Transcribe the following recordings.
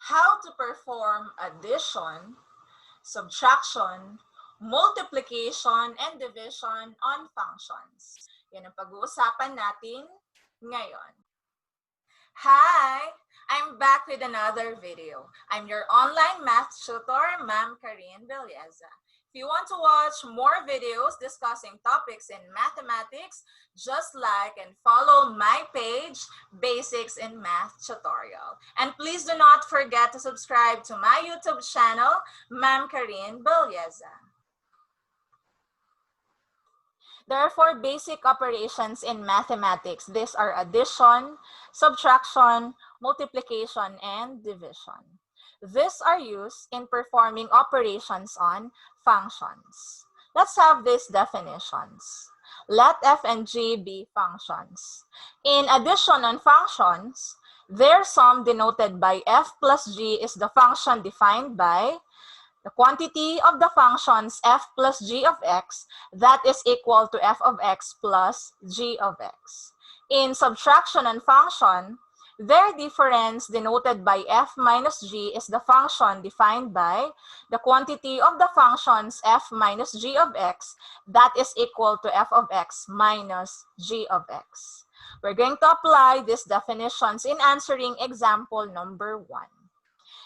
how to perform addition, subtraction, multiplication, and division on functions. Yan ang pag-uusapan natin ngayon. Hi! I'm back with another video. I'm your online math tutor, Ma'am Karine Villeza. If you want to watch more videos discussing topics in mathematics, just like and follow my page, Basics in Math Tutorial. And please do not forget to subscribe to my YouTube channel, Ma'am Karine Villeza. There are 4 basic operations in mathematics. These are addition, subtraction, multiplication, and division. These are used in performing operations on functions. Let's have these definitions. Let f and g be functions. In addition on functions, their sum denoted by f plus g is the function defined by the quantity of the functions f plus g of x that is equal to f of x plus g of x. In subtraction and function, their difference denoted by f minus g is the function defined by the quantity of the functions f minus g of x that is equal to f of x minus g of x. We're going to apply these definitions in answering example number 1.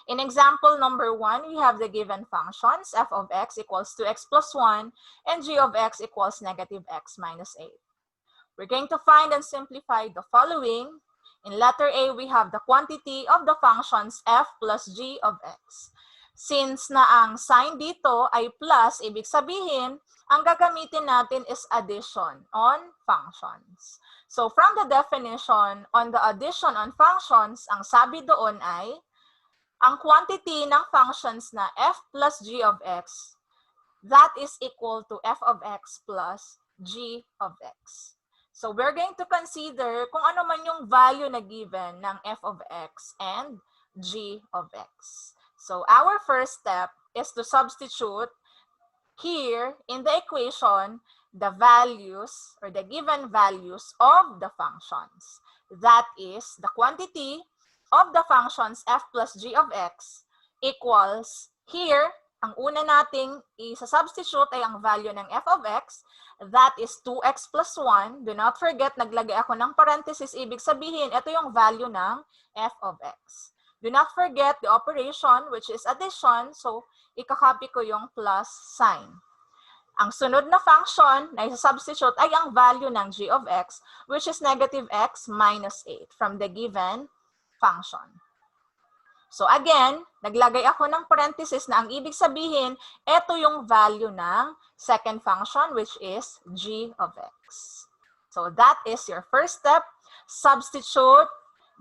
In example number 1, we have the given functions, f of x equals 2x plus 1, and g of x equals negative x minus 8. We're going to find and simplify the following. In letter A, we have the quantity of the functions f plus g of x. Since na ang sign dito ay plus, ibig sabihin, ang gagamitin natin is addition on functions. So from the definition, on the addition on functions, ang sabi doon ay, ang quantity ng functions na f plus g of x, that is equal to f of x plus g of x. So we're going to consider kung ano man yung value na given ng f of x and g of x. So our first step is to substitute here in the equation the values or the given values of the functions. That is the quantity of the functions f plus g of x equals, here, ang una nating isa-substitute ay ang value ng f of x, that is 2x plus 1. Do not forget, naglagay ako ng parenthesis, ibig sabihin, ito yung value ng f of x. Do not forget the operation, which is addition, so ikakopy ko yung plus sign. Ang sunod na function na isa-substitute ay ang value ng g of x, which is negative x minus 8 from the given function. So again, naglagay ako ng parenthesis na ang ibig sabihin, ito yung value ng second function, which is g of x. So that is your first step. Substitute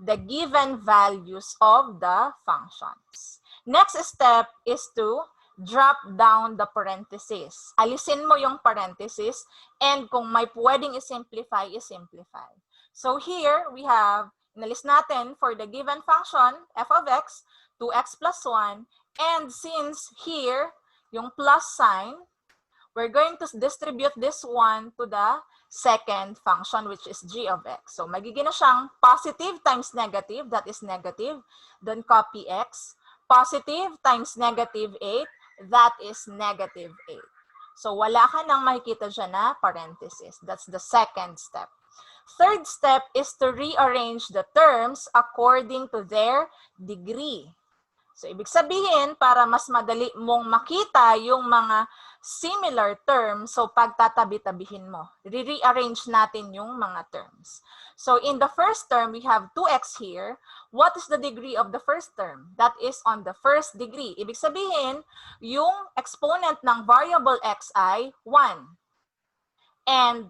the given values of the functions. Next step is to drop down the parenthesis. Alisin mo yung parenthesis, and kung may pwedeng isimplify, isimplify. So here, we have inalis natin for the given function, f of x, 2x plus 1. And since here, yung plus sign, we're going to distribute this one to the second function, which is g of x. So magiging na siyang positive times negative, that is negative. Then copy x. Positive times negative 8, that is negative 8. So wala ka nang makikita dyan na parenthesis. That's the second step. Third step is to rearrange the terms according to their degree. So, ibig sabihin, para mas madali mong makita yung mga similar terms, so pagtatabi-tabihin mo. Re-rearrange natin yung mga terms. So, in the first term, we have 2x here. What is the degree of the first term? That is on the first degree. Ibig sabihin, yung exponent ng variable x ay 1. And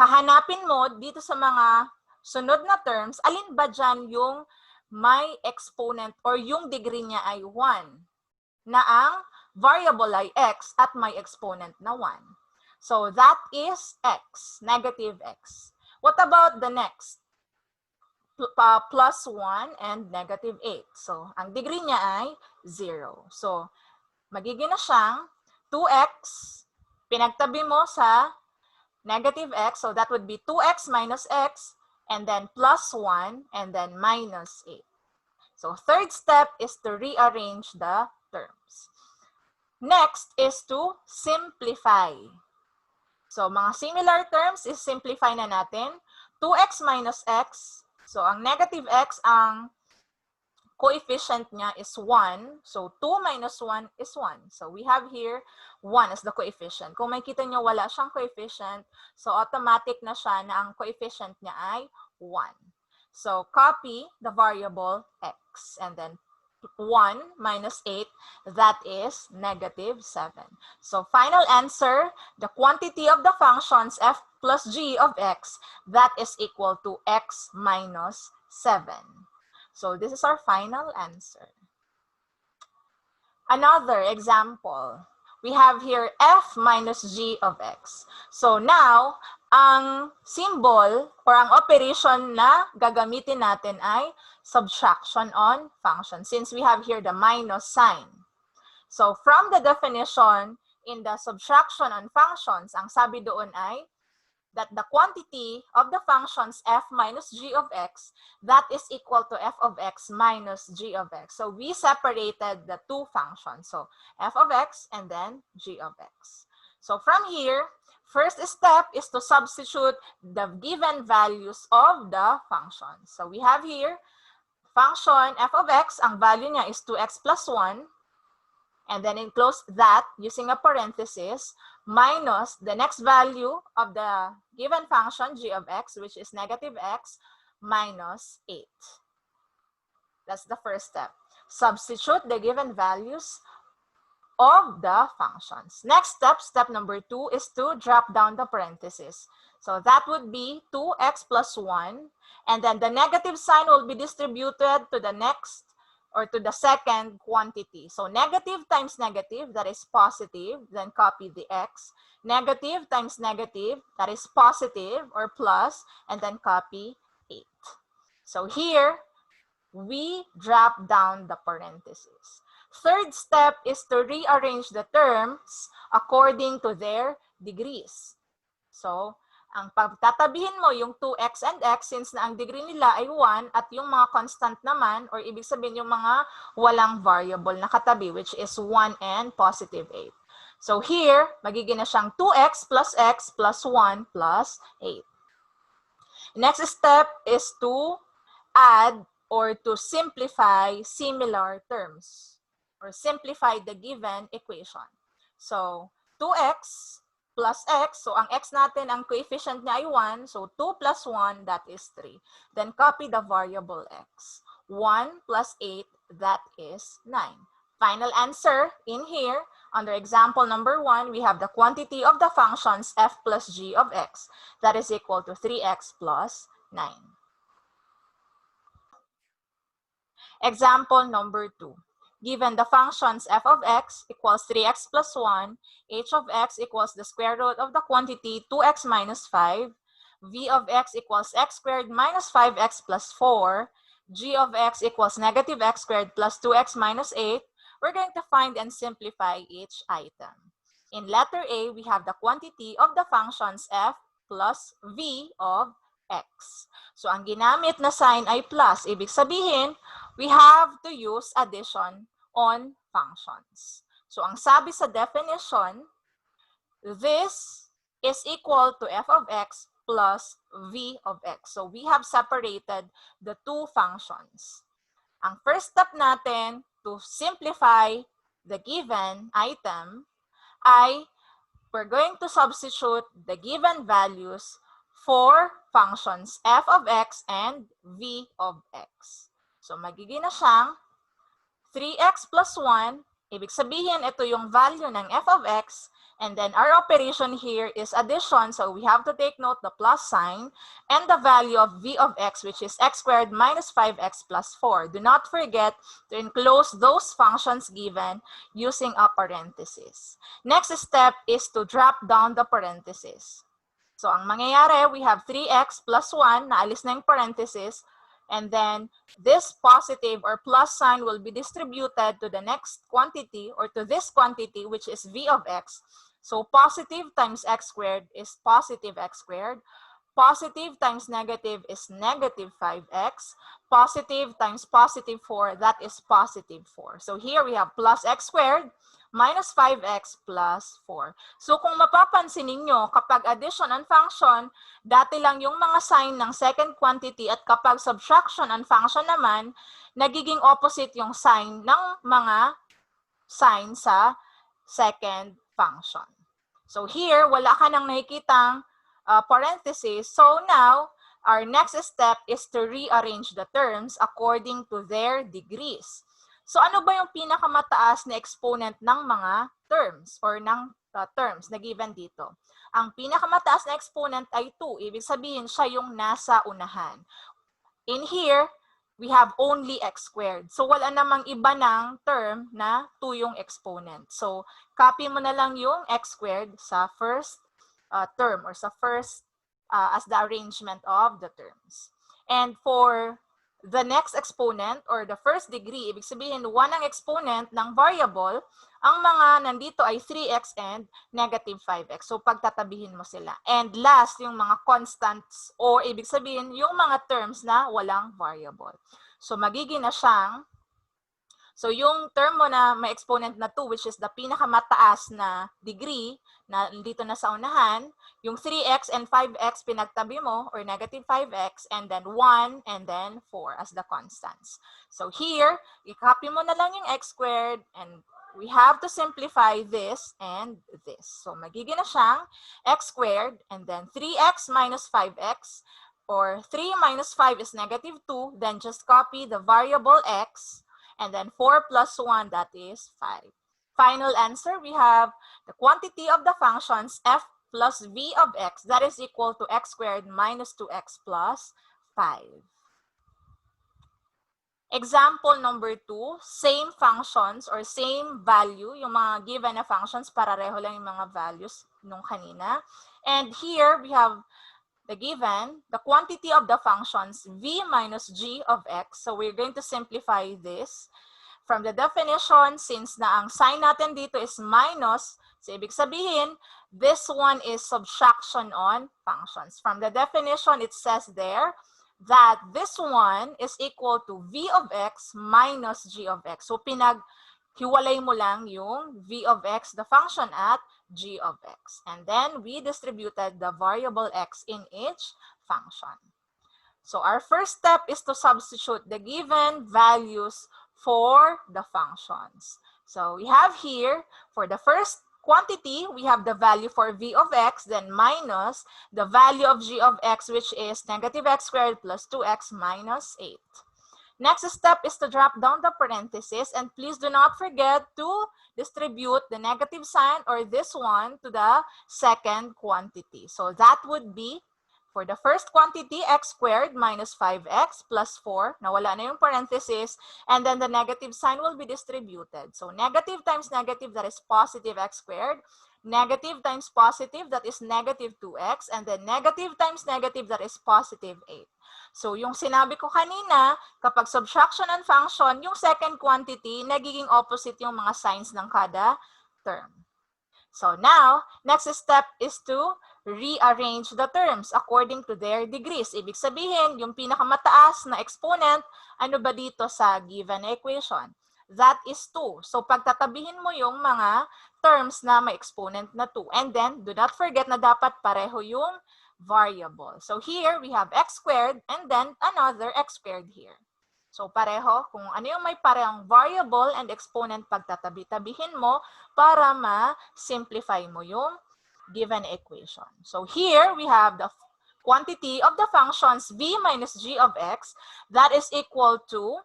hahanapin mo dito sa mga sunod na terms, alin ba dyan yung may exponent or yung degree niya ay 1, na ang variable ay x at may exponent na 1. So that is x, negative x. What about the next? Plus 1 and negative 8. So ang degree niya ay 0. So magiging na siyang 2x, pinagtabi mo sa negative x, so that would be 2x minus x, and then plus 1, and then minus 8. So third step is to rearrange the terms. Next is to simplify. So mga similar terms is simplify na natin. 2x minus x. So ang negative x, ang coefficient niya is 1. So 2 minus 1 is 1. So we have here 1 as the coefficient. Kung makita nyo wala siyang coefficient, so automatic na siya na ang coefficient niya ay 1. So copy the variable x and then 1 minus 8, that is negative 7. So final answer, the quantity of the functions f plus g of x, that is equal to x minus 7. So this is our final answer. Another example, we have here f minus g of x. So now, ang symbol or ang operation na gagamitin natin ay subtraction on function, since we have here the minus sign. So from the definition in the subtraction on functions, ang sabi doon ay that the quantity of the functions f minus g of x, that is equal to f of x minus g of x. So we separated the two functions. So f of x and then g of x. So from here, first step is to substitute the given values of the function. So we have here function f of x, ang value niya is 2x plus 1. And then enclose that using a parenthesis minus the next value of the given function g of x, which is negative x minus 8. That's the first step. Substitute the given values of the functions. Next step, step number 2, is to drop down the parenthesis. So that would be 2x plus 1. And then the negative sign will be distributed to the next or to the second quantity. So negative times negative, that is positive, then copy the x. Negative times negative, that is positive or plus, and then copy 8. So here, we drop down the parentheses. Third step is to rearrange the terms according to their degrees. So, ang pagtatabihin mo yung 2x and x, since na ang degree nila ay 1 at yung mga constant naman, or ibig sabihin yung mga walang variable na katabi, which is 1 and positive 8. So here, magiging na siyang 2x plus x plus 1 plus 8. Next step is to add or to simplify similar terms or simplify the given equation. So 2x plus x, so ang x natin, ang coefficient niya ay 1, so 2 plus 1, that is 3. Then copy the variable x. 1 plus 8, that is 9. Final answer in here, under example number 1, we have the quantity of the functions f plus g of x, that is equal to 3x plus 9. Example number 2. Given the functions f of x equals 3x plus 1, h of x equals the square root of the quantity 2x minus 5, v of x equals x squared minus 5x plus 4, g of x equals negative x squared plus 2x minus 8, we're going to find and simplify each item. In letter A, we have the quantity of the functions f plus v of x. So ang ginamit na sign ay plus. Ibig sabihin, we have to use addition on functions. So ang sabi sa definition, this is equal to f of x plus v of x. So we have separated the two functions. Ang first step natin to simplify the given item ay we're going to substitute the given values for functions f of x and v of x. So magiging na siyang 3x plus 1, ibig sabihin ito yung value ng f of x, and then our operation here is addition, so we have to take note the plus sign, and the value of v of x, which is x squared minus 5x plus 4. Do not forget to enclose those functions given using a parenthesis. Next step is to drop down the parenthesis. So ang mangyayari, we have 3x plus 1, naalis na yung parenthesis, and then this positive or plus sign will be distributed to the next quantity or to this quantity, which is v of x. So positive times x squared is positive x squared. Positive times negative is negative 5x. Positive times positive 4, that is positive 4. So here we have plus x squared minus 5x plus 4. So kung mapapansin ninyo, kapag addition ang function, dati lang yung mga sign ng second quantity at kapag subtraction ang function naman, nagiging opposite yung sign ng mga sign sa second function. So here, wala ka nang nakikitang parenthesis. So now, our next step is to rearrange the terms according to their degrees. So ano ba yung pinakamataas na exponent ng mga terms or ng terms na given dito? Ang pinakamataas na exponent ay 2. Ibig sabihin, siya yung nasa unahan. In here, we have only x squared. So, wala namang iba ng term na 2 yung exponent. So, copy mo na lang yung x squared sa first term or sa first as the arrangement of the terms. And for the next exponent or the first degree, ibig sabihin 1 ang exponent ng variable, ang mga nandito ay 3x and negative 5x. So, pagtatabihin mo sila. And last, yung mga constants o ibig sabihin yung mga terms na walang variable. So, magiging na siyang, so yung term mo na may exponent na 2, which is the pinakamataas na degree na dito na sa unahan, yung 3x and 5x pinagtabi mo or negative 5x and then 1 and then 4 as the constants. So here, i-copy mo na lang yung x squared and we have to simplify this and this. So magiging na siyang x squared and then 3x minus 5x or 3 minus 5 is negative 2, then just copy the variable x and then 4 plus 1, that is 5. Final answer, we have the quantity of the functions f plus v of x, that is equal to x squared minus 2x plus 5. Example number 2, same functions or same value, yung mga given na functions, pareho lang yung mga values nung kanina. And here, we have the given, the quantity of the functions v minus g of x. So we're going to simplify this. From the definition, since na ang sign natin dito is minus, so ibig sabihin, this one is subtraction on functions. From the definition, it says there that this one is equal to v of x minus g of x. So pinaghiwalay mo lang yung v of x, the function at g of x. And then we distributed the variable x in each function. So our first step is to substitute the given values for the functions. So we have here, for the first quantity, we have the value for v of x, then minus the value of g of x, which is negative x squared plus 2x minus 8. Next step is to drop down the parentheses, and please do not forget to distribute the negative sign or this one to the second quantity. So that would be, for the first quantity, x squared minus 5x plus 4, nawala na yung parenthesis, and then the negative sign will be distributed. So negative times negative, that is positive x squared. Negative times positive, that is negative 2x. And then negative times negative, that is positive 8. So yung sinabi ko kanina, kapag subtraction ng function, yung second quantity, nagiging opposite yung mga signs ng kada term. So now, next step is to rearrange the terms according to their degrees. Ibig sabihin, yung pinakamataas na exponent, ano ba dito sa given equation? That is 2. So pagtatabihin mo yung mga terms na may exponent na 2. And then, do not forget na dapat pareho yung variable. So here, we have x squared and then another x squared here. So pareho, kung ano yung may parehong variable and exponent, pagtatabi-tabihin mo para ma-simplify mo yung given equation. So here, we have the quantity of the functions v minus g of x, that is equal to,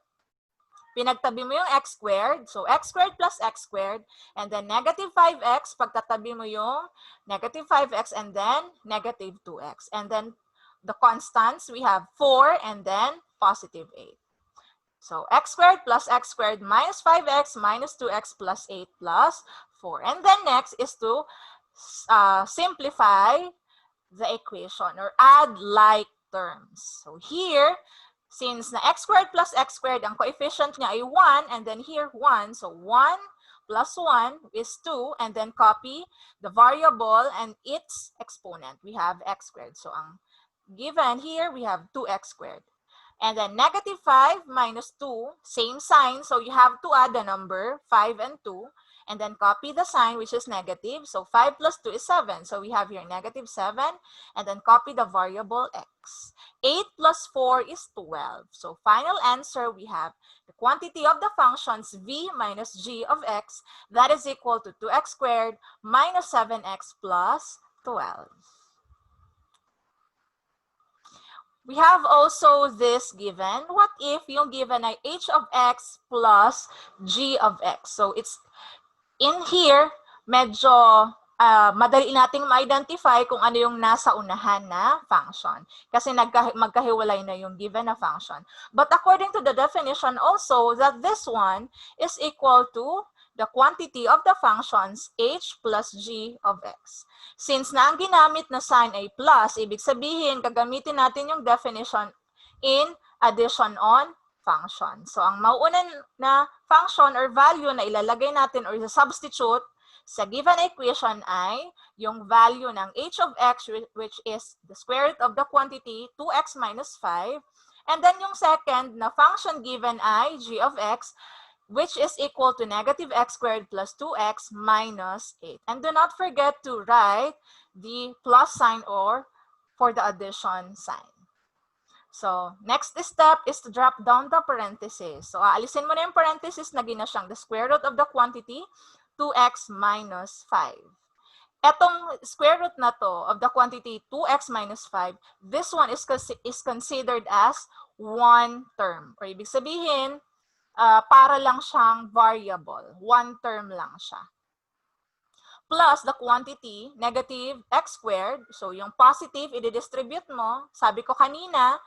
pinagtabi mo yung x squared, so x squared plus x squared, and then negative 5x, pagtatabi mo yung negative 5x, and then negative 2x. And then the constants, we have 4 and then positive 8. So x squared plus x squared minus 5x minus 2x plus 8 plus 4. And then next is to simplify the equation or add like terms. So here, since na x squared plus x squared, ang coefficient niya ay 1, and then here 1, so 1 plus 1 is 2, and then copy the variable and its exponent. We have x squared. So ang given here we have 2x squared. And then negative 5 minus 2, same sign. So you have to add the number 5 and 2. And then copy the sign, which is negative. So 5 plus 2 is 7. So we have here negative 7. And then copy the variable x. 8 plus 4 is 12. So final answer, we have the quantity of the functions v minus g of x. That is equal to 2x squared minus 7x plus 12. We have also this given. What if yung given ay h of x plus g of x? So it's in here, medyo madali nating ma-identify kung ano yung nasa unahan na function. Kasi magkahiwalay na yung given na function. But according to the definition also, that this one is equal to the quantity of the functions h plus g of x. Since na ang ginamit na sign ay plus, ibig sabihin, gagamitin natin yung definition in addition on function. So, ang mauunan na function or value na ilalagay natin or substitute sa given equation ay yung value ng h of x, which is the square root of the quantity 2x minus 5. And then yung second na function given ay g of x, which is equal to negative x squared plus 2x minus 8. And do not forget to write the plus sign or for the addition sign. So, next step is to drop down the parentheses. So, aalisin mo na yung parentheses na gina siyang the square root of the quantity 2x minus 5. Etong square root na to of the quantity 2x minus 5, this one is considered as one term. Or ibig sabihin, para lang siyang variable. One term lang siya. Plus the quantity, negative x squared. So yung positive, i-distribute mo. Sabi ko kanina,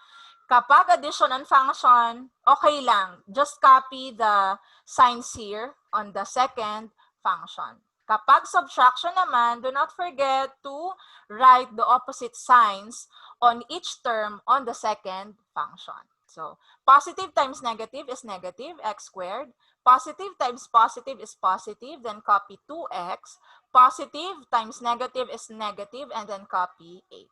kapag addition and function, okay lang. Just copy the signs here on the second function. Kapag subtraction naman, do not forget to write the opposite signs on each term on the second function. So, positive times negative is negative, x squared. Positive times positive is positive, then copy 2x. Positive times negative is negative, and then copy 8.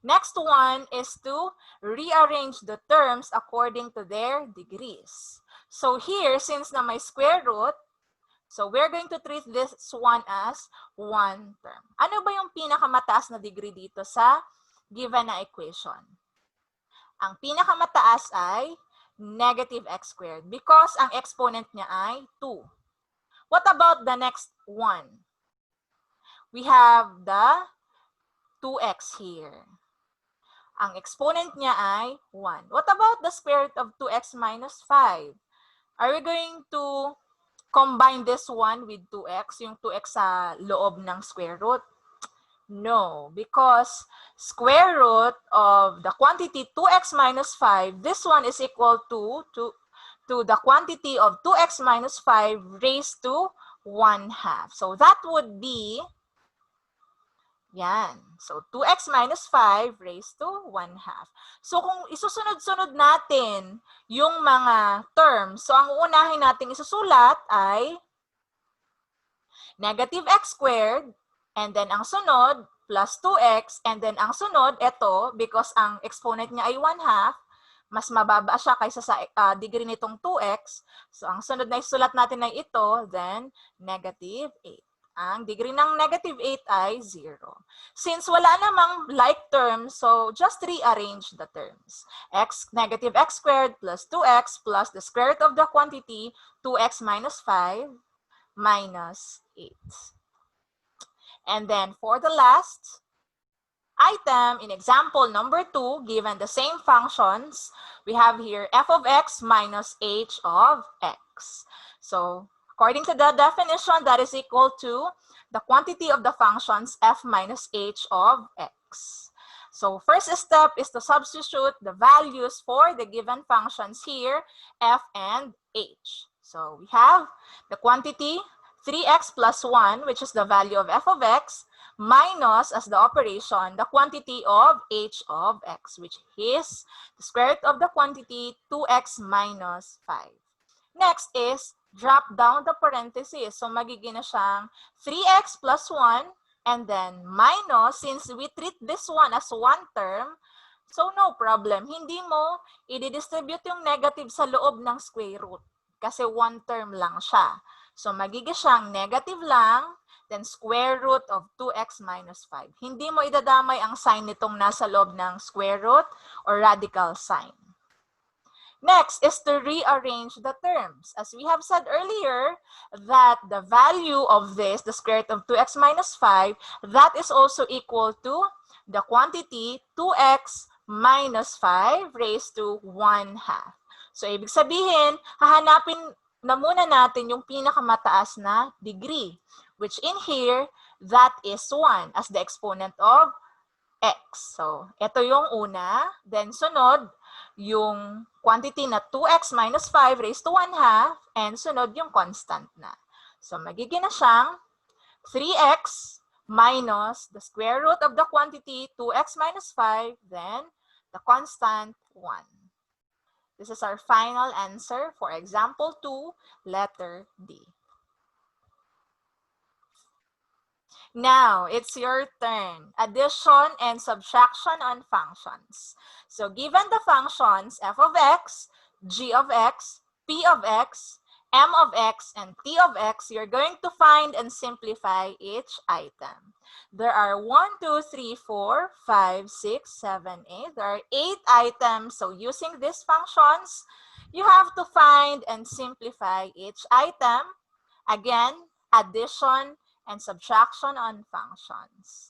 Next one is to rearrange the terms according to their degrees. So here, since na may square root, so we're going to treat this one as one term. Ano ba yung pinakamataas na degree dito sa given na equation? Ang pinakamataas ay negative x squared because ang exponent niya ay 2. What about the next one? We have the 2x here. Ang exponent niya ay 1. What about the square root of 2x minus 5? Are we going to combine this one with 2x, yung 2x sa loob ng square root? No, because square root of the quantity 2x minus 5, this one is equal to the quantity of 2x minus 5 raised to 1/2. So that would be, yan. So 2x minus 5 raised to 1/2. So kung isusunod-sunod natin yung mga terms, so ang uunahin natin isusulat ay negative x squared, and then ang sunod, plus 2x, and then ang sunod, ito, because ang exponent niya ay 1/2, mas mababa siya kaysa sa degree nitong 2x. So ang sunod na isulat natin ay ito, then negative 8. Ang degree ng negative 8 ay 0. Since wala namang like terms, so just rearrange the terms. Negative x squared plus 2x plus the square root of the quantity 2x minus 5 minus 8. And then for the last item, in example number 2, given the same functions, we have here f of x minus h of x. So according to the definition, that is equal to the quantity of the functions f minus h of x. So first step is to substitute the values for the given functions here, f and h. So we have the quantity 3x plus 1, which is the value of f of x, minus, as the operation, the quantity of h of x, which is the square root of the quantity 2x minus 5. Next is drop down the parentheses. So magiging na siyang 3x plus 1, and then minus, since we treat this one as one term, So no problem. Hindi mo i-distribute yung negative sa loob ng square root kasi one term lang siya. So magiging siyang negative lang, then square root of 2x minus 5. Hindi mo idadamay ang sign nitong nasa loob ng square root or radical sign. Next is to rearrange the terms. As we have said earlier, that the value of this, the square root of 2x minus 5, that is also equal to the quantity 2x minus 5 raised to 1/2. So, ibig sabihin, hahanapin na muna natin yung pinakamataas na degree, which in here, that is 1 as the exponent of x. So, ito yung una. Then, sunod, yung quantity na 2x minus 5 raised to 1/2, and sunod yung constant na. So, magiging na siyang 3x minus the square root of the quantity 2x minus 5, then the constant 1. This is our final answer for example 2, letter D. Now, it's your turn. Addition and subtraction on functions. So, given the functions f of x, g of x, p of x, m of x, and t of x, you're going to find and simplify each item. There are 1, 2, 3, 4, 5, 6, 7, 8. There are 8 items. So, using these functions, you have to find and simplify each item. Again, addition and subtraction on functions.